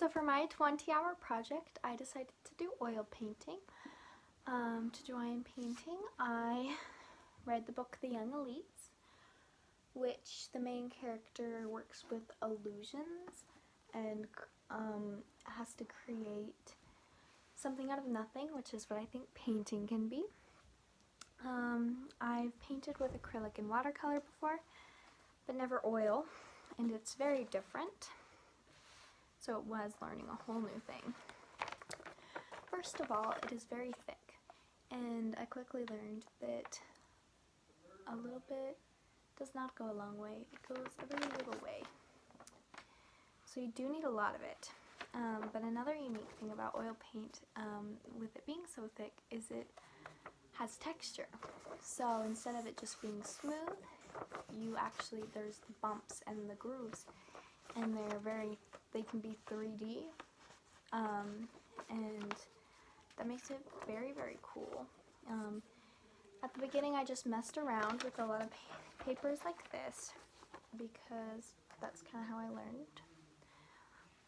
So for my 20-hour project, I decided to do oil painting. To join painting, I read the book The Young Elites, which the main character works with illusions and has to create something out of nothing, which is what I think painting can be. I've painted with acrylic and watercolor before, but never oil, and it's very different. So it was learning a whole new thing. First of all, it is very thick, and I quickly learned that a little bit does not go a long way. It goes a very little way. So you do need a lot of it. But another unique thing about oil paint, with it being so thick, is it has texture. So instead of it just being smooth, there's the bumps and the grooves, and they can be 3D, and that makes it very, very cool. At the beginning, I just messed around with a lot of papers like this, because that's kind of how I learned,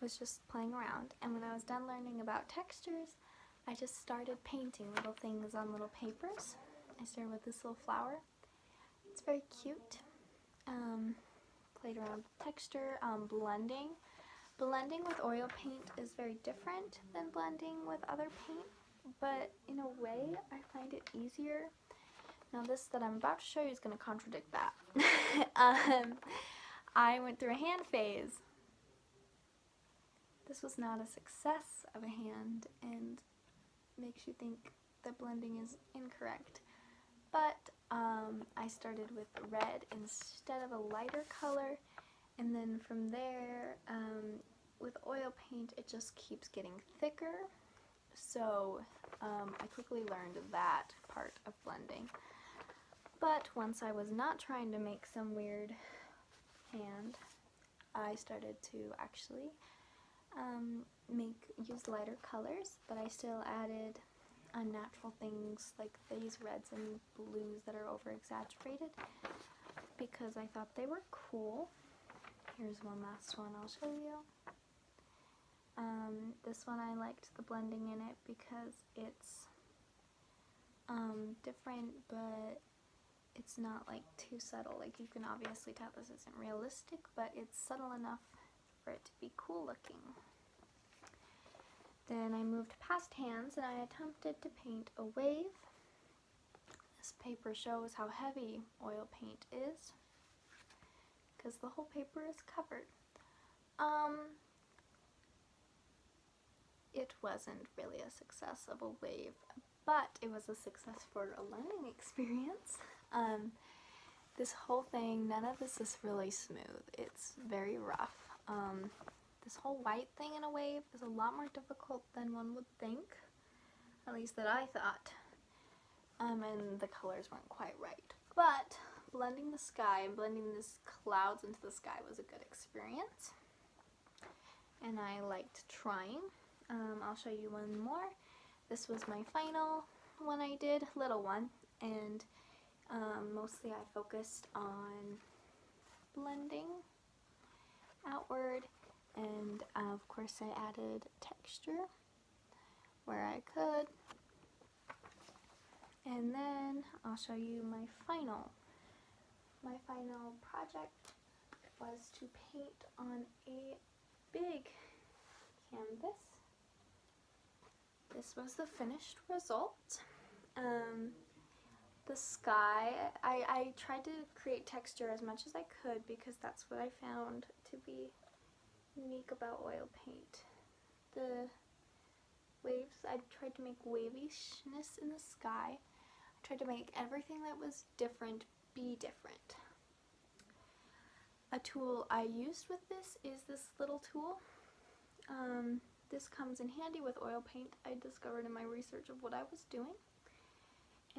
was just playing around. And when I was done learning about textures, I just started painting little things on little papers. I started with this little flower. It's very cute. Played around with texture, blending. Blending with oil paint is very different than blending with other paint, but in a way, I find it easier. Now this that I'm about to show you is going to contradict that. I went through a hand phase. This was not a success of a hand and makes you think that blending is incorrect. But I started with red instead of a lighter color, and then from there, with oil paint, it just keeps getting thicker. So I quickly learned that part of blending. But once I was not trying to make some weird hand, I started to actually use lighter colors, but I still added unnatural things like these reds and blues that are over exaggerated because I thought they were cool. Here's one last one I'll show you. This one I liked the blending in it because it's different, but it's not like too subtle. Like, you can obviously tell this isn't realistic, but it's subtle enough for it to be cool looking. Then I moved past hands and I attempted to paint a wave. This paper shows how heavy oil paint is because the whole paper is covered. It wasn't really a success of a wave, but it was a success for a learning experience. This whole thing, none of this is really smooth. It's very rough. This whole white thing in a wave is a lot more difficult than one would think, at least that I thought. And the colors weren't quite right. But blending the sky and blending these clouds into the sky was a good experience. And I liked trying. I'll show you one more. This was my final one I did, little one, and mostly I focused on blending outward, and of course I added texture where I could. And then I'll show you my final. My final project was to paint on a big canvas. This was the finished result. The sky, I tried to create texture as much as I could because that's what I found to be unique about oil paint. The waves, I tried to make waviness in the sky. I tried to make everything that was different be different. A tool I used with this is this little tool. This comes in handy with oil paint, I discovered in my research of what I was doing.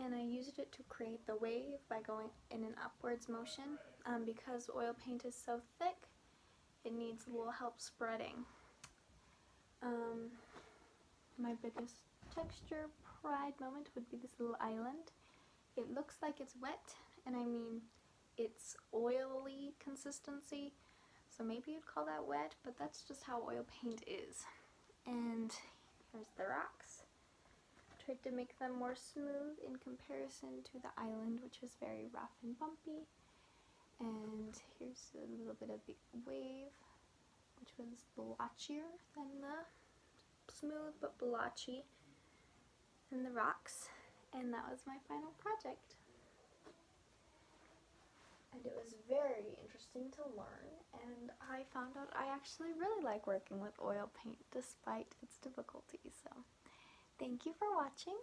And I used it to create the wave by going in an upwards motion. Because oil paint is so thick, it needs a little help spreading. My biggest texture pride moment would be this little island. It looks like it's wet, and I mean it's oily consistency, So maybe you'd call that wet, but that's just how oil paint is. And here's the rocks. Tried to make them more smooth in comparison to the island, which was very rough and bumpy. And here's a little bit of the wave, which was blotchier than the smooth but blotchy than the rocks. And that was my final project. And it was very interesting to learn, and I found out I actually really like working with oil paint despite its difficulties. So thank you for watching.